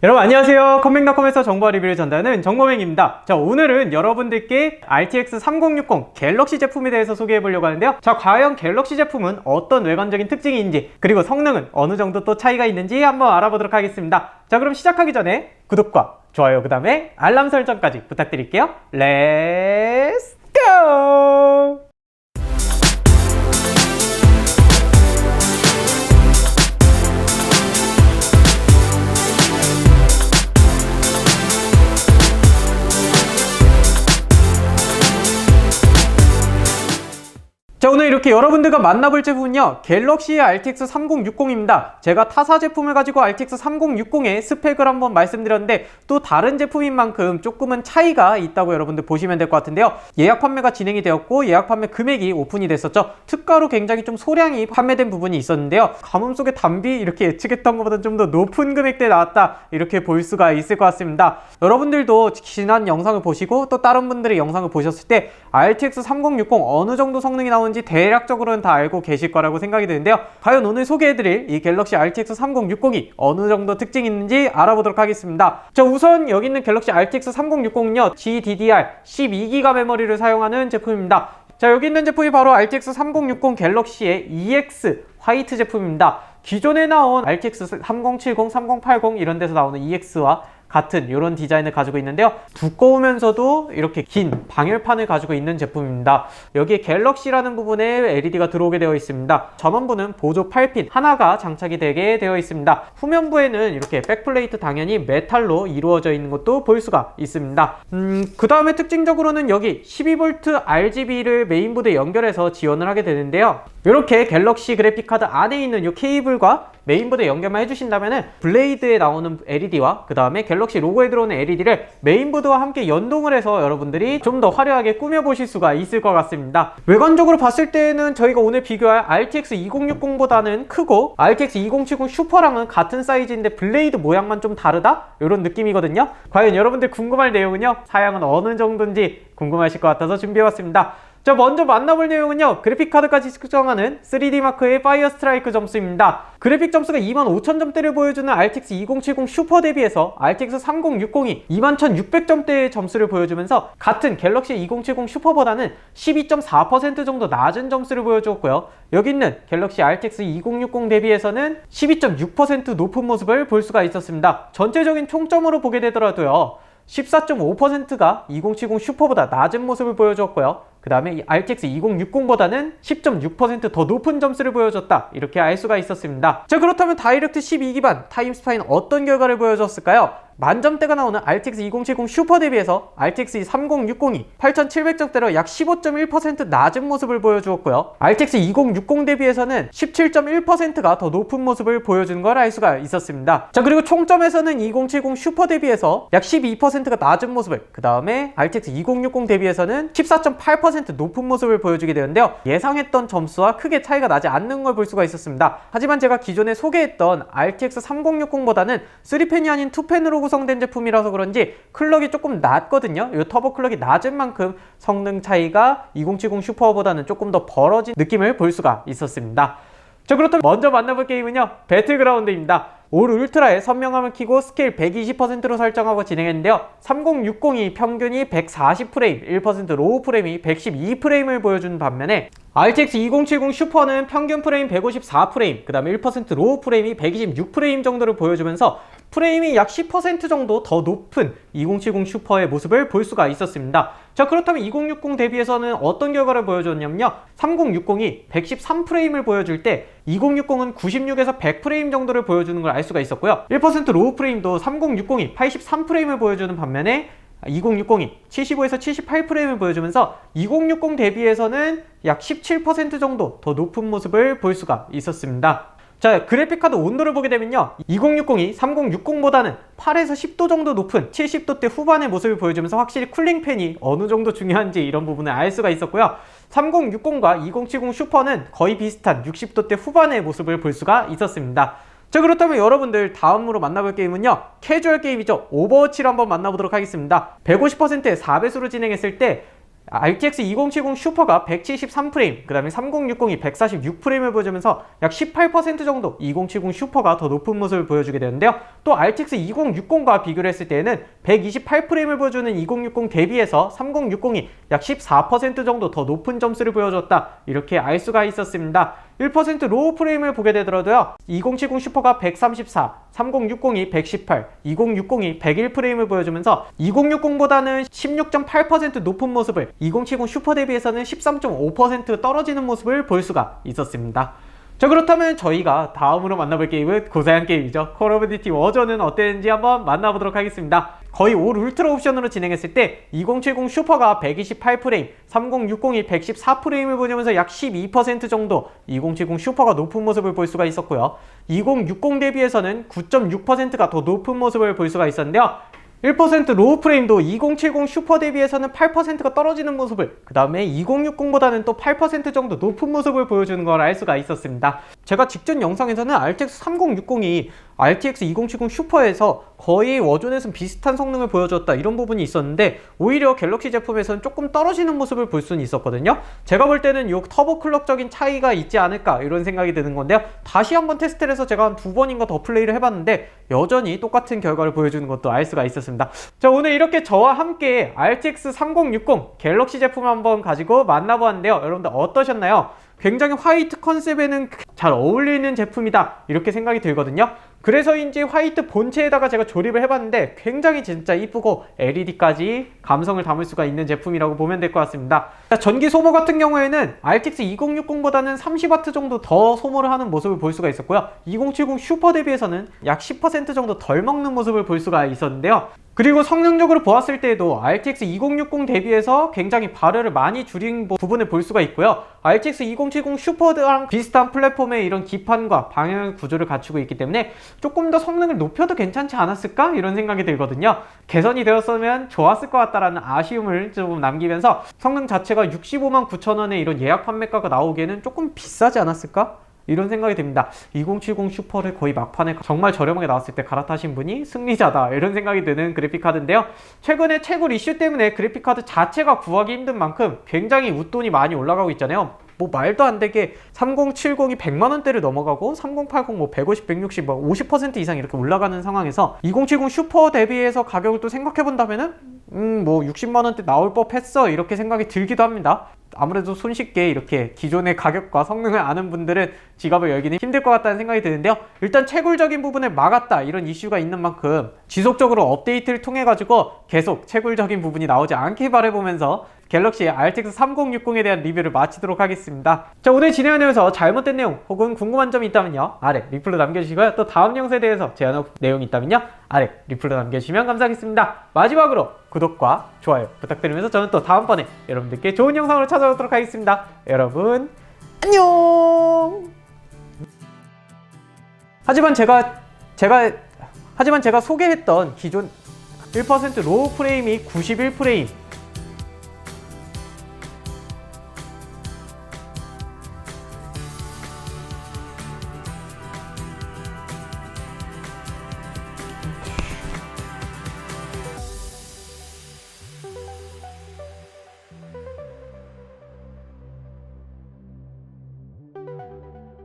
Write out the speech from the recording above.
여러분 안녕하세요. 컴맹닷컴에서 정보와 리뷰를 전달하는 정보맹입니다. 자, 오늘은 여러분들께 RTX 3060 갤럭시 제품에 대해서 소개해 보려고 하는데요. 자, 과연 갤럭시 제품은 어떤 외관적인 특징이 있는지, 그리고 성능은 어느 정도 또 차이가 있는지 한번 알아보도록 하겠습니다. 자, 그럼 시작하기 전에 구독과 좋아요, 그 다음에 알람 설정까지 부탁드릴게요. 렛츠 고! 자, 오늘 이렇게 여러분들과 만나볼 제품은요, 갤럭시의 RTX 3060입니다. 제가 타사 제품을 가지고 RTX 3060의 스펙을 한번 말씀드렸는데, 또 다른 제품인 만큼 조금은 차이가 있다고 여러분들 보시면 될 것 같은데요. 예약 판매가 진행이 되었고, 예약 판매 금액이 오픈이 됐었죠. 특가로 굉장히 좀 소량이 판매된 부분이 있었는데요. 가뭄 속의 담비, 이렇게 예측했던 것보다 좀 더 높은 금액대에 나왔다, 이렇게 볼 수가 있을 것 같습니다. 여러분들도 지난 영상을 보시고 또 다른 분들의 영상을 보셨을 때 RTX 3060 어느 정도 성능이 나오는지 대략적으로는 다 알고 계실 거라고 생각이 드는데요. 과연 오늘 소개해드릴 이 갤럭시 RTX 3060이 어느 정도 특징이 있는지 알아보도록 하겠습니다. 자, 우선 여기 있는 갤럭시 RTX 3060은요, GDDR 12기가 메모리를 사용하는 제품입니다. 자, 여기 있는 제품이 바로 RTX 3060 갤럭시의 EX 화이트 제품입니다. 기존에 나온 RTX 3070, 3080 이런 데서 나오는 EX와 같은 이런 디자인을 가지고 있는데요. 두꺼우면서도 이렇게 긴 방열판을 가지고 있는 제품입니다. 여기에 갤럭시라는 부분에 LED가 들어오게 되어 있습니다. 전원부는 보조 8핀 하나가 장착이 되게 되어 있습니다. 후면부에는 이렇게 백플레이트 당연히 메탈로 이루어져 있는 것도 볼 수가 있습니다. 그 다음에 특징적으로는 여기 12V RGB를 메인보드에 연결해서 지원을 하게 되는데요. 이렇게 갤럭시 그래픽카드 안에 있는 이 케이블과 메인보드에 연결만 해주신다면 블레이드에 나오는 LED와 그 다음에 갤럭시 로고에 들어오는 LED를 메인보드와 함께 연동을 해서 여러분들이 좀 더 화려하게 꾸며보실 수가 있을 것 같습니다. 외관적으로 봤을 때는 저희가 오늘 비교할 RTX 2060보다는 크고 RTX 2070 슈퍼랑은 같은 사이즈인데 블레이드 모양만 좀 다르다? 이런 느낌이거든요. 과연 여러분들 궁금할 내용은요, 사양은 어느 정도인지 궁금하실 것 같아서 준비해봤습니다. 자, 먼저 만나볼 내용은요, 그래픽카드까지 측정하는 3D마크의 파이어 스트라이크 점수입니다. 그래픽 점수가 25000점대를 보여주는 RTX 2070 슈퍼 대비해서 RTX 3060이 21600점대의 점수를 보여주면서 같은 갤럭시 2070 슈퍼보다는 12.4% 정도 낮은 점수를 보여주었고요. 여기 있는 갤럭시 RTX 2060 대비해서는 12.6% 높은 모습을 볼 수가 있었습니다. 전체적인 총점으로 보게 되더라도요, 14.5%가 2070 슈퍼보다 낮은 모습을 보여주었고요. 그 다음에 RTX 2060보다는 10.6% 더 높은 점수를 보여줬다, 이렇게 알 수가 있었습니다. 자, 그렇다면 다이렉트 12기반 타임스파이는 어떤 결과를 보여줬을까요? 만점대가 나오는 RTX 2070 슈퍼 대비해서 RTX 3060이 8700점대로 약 15.1% 낮은 모습을 보여주었고요. RTX 2060 대비해서는 17.1%가 더 높은 모습을 보여주는 걸 알 수가 있었습니다. 자, 그리고 총점에서는 2070 슈퍼 대비해서 약 12%가 낮은 모습을, 그 다음에 RTX 2060 대비해서는 14.8% 높은 모습을 보여주게 되는데요. 예상했던 점수와 크게 차이가 나지 않는 걸 볼 수가 있었습니다. 하지만 제가 기존에 소개했던 RTX 3060보다는 3펜이 아닌 2펜으로 구성된 제품이라서 그런지 클럭이 조금 낮거든요. 이 터보 클럭이 낮은 만큼 성능 차이가 2070 슈퍼보다는 조금 더 벌어진 느낌을 볼 수가 있었습니다. 자, 그렇다면 먼저 만나볼 게임은요, 배틀그라운드입니다. 올 울트라의 선명함을 켜고 스케일 120%로 설정하고 진행했는데요. 3060이 평균이 140프레임, 1% 로우 프레임이 112프레임을 보여주는 반면에 RTX 2070 슈퍼는 평균 프레임 154프레임, 그 다음에 1% 로우 프레임이 126프레임 정도를 보여주면서 프레임이 약 10% 정도 더 높은 2070 슈퍼의 모습을 볼 수가 있었습니다. 자, 그렇다면 2060 대비해서는 어떤 결과를 보여줬냐면요, 3060이 113프레임을 보여줄 때 2060은 96에서 100프레임 정도를 보여주는 걸 알 수가 있었고요. 1% 로우 프레임도 3060이 83프레임을 보여주는 반면에 2060이 75에서 78프레임을 보여주면서 2060 대비해서는 약 17% 정도 더 높은 모습을 볼 수가 있었습니다. 자, 그래픽카드 온도를 보게 되면요, 2060이 3060보다는 8에서 10도 정도 높은 70도대 후반의 모습을 보여주면서 확실히 쿨링팬이 어느 정도 중요한지 이런 부분을 알 수가 있었고요. 3060과 2070 슈퍼는 거의 비슷한 60도대 후반의 모습을 볼 수가 있었습니다. 자, 그렇다면 여러분들 다음으로 만나볼 게임은요, 캐주얼 게임이죠. 오버워치를 한번 만나보도록 하겠습니다. 150%의 4배수로 진행했을 때 RTX 2070 슈퍼가 173프레임, 그 다음에 3060이 146프레임을 보여주면서 약 18% 정도 2070 슈퍼가 더 높은 모습을 보여주게 되는데요. 또 RTX 2060과 비교를 했을 때에는 128프레임을 보여주는 2060 대비해서 3060이 약 14% 정도 더 높은 점수를 보여줬다, 이렇게 알 수가 있었습니다. 1% 로우 프레임을 보게 되더라도요, 2070 슈퍼가 134, 3060이 118, 2060이 101프레임을 보여주면서 2060보다는 16.8% 높은 모습을, 2070 슈퍼 대비해서는 13.5% 떨어지는 모습을 볼 수가 있었습니다. 자, 그렇다면 저희가 다음으로 만나볼 게임은 고사양 게임이죠. 콜 오브 듀티 워전은 어땠는지 한번 만나보도록 하겠습니다. 거의 올 울트라 옵션으로 진행했을 때 2070 슈퍼가 128프레임, 3060이 114프레임을 보여주면서 약 12% 정도 2070 슈퍼가 높은 모습을 볼 수가 있었고요. 2060 대비해서는 9.6%가 더 높은 모습을 볼 수가 있었는데요. 1% 로우 프레임도 2070 슈퍼 대비해서는 8%가 떨어지는 모습을, 그 다음에 2060보다는 또 8% 정도 높은 모습을 보여주는 걸 알 수가 있었습니다. 제가 직전 영상에서는 RTX 3060이 RTX 2070 슈퍼에서 거의 워존에서는 비슷한 성능을 보여줬다, 이런 부분이 있었는데 오히려 갤럭시 제품에서는 조금 떨어지는 모습을 볼 수는 있었거든요. 제가 볼 때는 이 터보 클럭적인 차이가 있지 않을까, 이런 생각이 드는 건데요. 다시 한번 테스트를 해서 제가 한 2번인가 더 플레이를 해봤는데 여전히 똑같은 결과를 보여주는 것도 알 수가 있었습니다. 자, 오늘 이렇게 저와 함께 RTX 3060 갤럭시 제품을 한번 가지고 만나보았는데요. 여러분들 어떠셨나요? 굉장히 화이트 컨셉에는 잘 어울리는 제품이다, 이렇게 생각이 들거든요. 그래서인지 화이트 본체에다가 제가 조립을 해봤는데 굉장히 진짜 이쁘고 LED까지 감성을 담을 수가 있는 제품이라고 보면 될 것 같습니다. 전기 소모 같은 경우에는 RTX 2060보다는 30W 정도 더 소모를 하는 모습을 볼 수가 있었고요. 2070 슈퍼 대비해서는 약 10% 정도 덜 먹는 모습을 볼 수가 있었는데요. 그리고 성능적으로 보았을 때에도 RTX 2060 대비해서 굉장히 발열을 많이 줄인 부분을 볼 수가 있고요. RTX 2070 슈퍼랑 비슷한 플랫폼의 이런 기판과 방향 구조를 갖추고 있기 때문에 조금 더 성능을 높여도 괜찮지 않았을까? 이런 생각이 들거든요. 개선이 되었으면 좋았을 것 같다라는 아쉬움을 좀 남기면서 성능 자체가 65만 9천원의 이런 예약 판매가가 나오기에는 조금 비싸지 않았을까? 이런 생각이 듭니다. 2070 슈퍼를 거의 막판에 정말 저렴하게 나왔을 때 갈아타신 분이 승리자다, 이런 생각이 드는 그래픽카드인데요. 최근에 채굴 이슈 때문에 그래픽카드 자체가 구하기 힘든 만큼 굉장히 웃돈이 많이 올라가고 있잖아요. 뭐 말도 안 되게 3070이 100만원대를 넘어가고 3080 뭐 150, 160, 뭐 50% 이상 이렇게 올라가는 상황에서 2070 슈퍼 대비해서 가격을 또 생각해본다면은 뭐 60만원대 나올 법했어, 이렇게 생각이 들기도 합니다. 아무래도 손쉽게 이렇게 기존의 가격과 성능을 아는 분들은 지갑을 열기는 힘들 것 같다는 생각이 드는데요. 일단 채굴적인 부분을 막았다, 이런 이슈가 있는 만큼 지속적으로 업데이트를 통해 가지고 계속 채굴적인 부분이 나오지 않게 바라보면서 갤럭시 RTX 3060에 대한 리뷰를 마치도록 하겠습니다. 자, 오늘 진행하면서 잘못된 내용 혹은 궁금한 점이 있다면요, 아래 리플로 남겨주시고요. 또 다음 영상에 대해서 제안 내용이 있다면요, 아래 리플로 남겨주시면 감사하겠습니다. 마지막으로 구독과 좋아요 부탁드리면서 저는 또 다음번에 여러분들께 좋은 영상으로 찾아오도록 하겠습니다. 여러분 안녕. 하지만 제가 소개했던 기존 1% 로우 프레임이 91프레임,